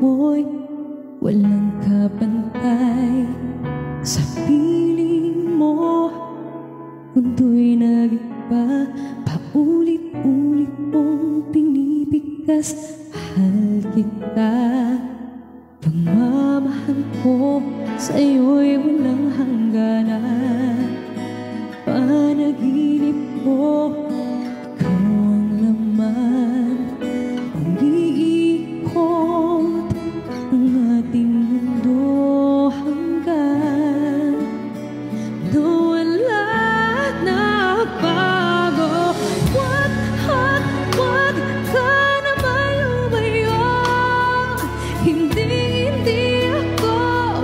mo'y walang kapantay. Sa piling mo, mundo'y nag-iba. Paulit-ulit mong pinipigkas, mahal kita. Pagmamahal ko sa'yo'y walang hangganan. Panaginip ko, ikaw ang laman. Umiikot ang ating mundo hanggang nawala na bago. Wag ka na malumayo. Hindi ako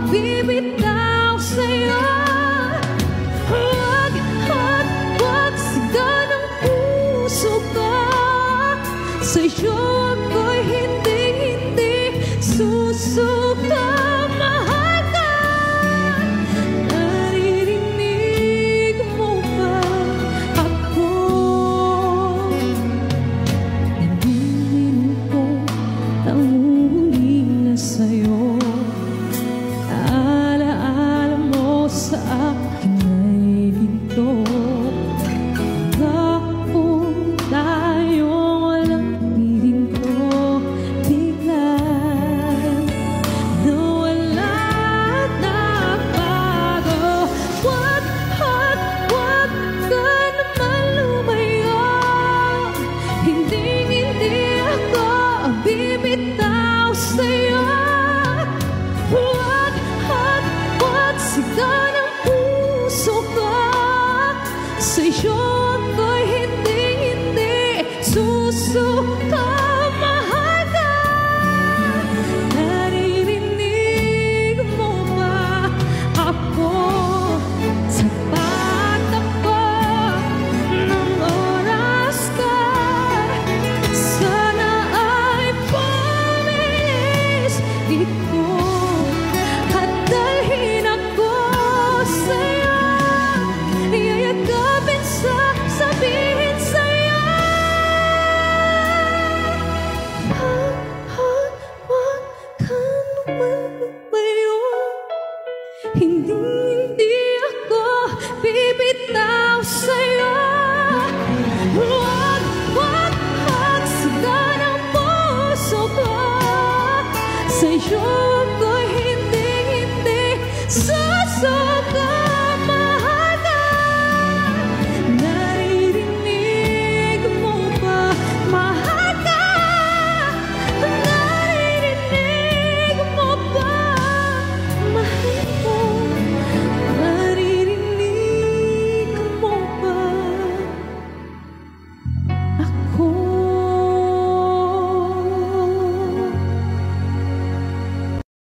bibitaw sa'yo. Sigaw ng puso ko, sa'yo ako'y hindi susuko. Mahal ka, naririnig mo ba ako? Naging ko ang huling na sa'yo. Alaala mo sa akin ay ginto. Bibitaw sa'yo. Wag sigaw ng puso ko, sa'yo ako'y hindi susuko. Mahal ka, naririnig mo ba ako? Sapat ako ng oras ka. Sana ito at dalhin ako sa'yo. Yayagapin sabihin sa'yo. Wag ka naman lumayo. Hindi ako bibitaw sa'yo. Wag sigaw ng puso ko, sa'yo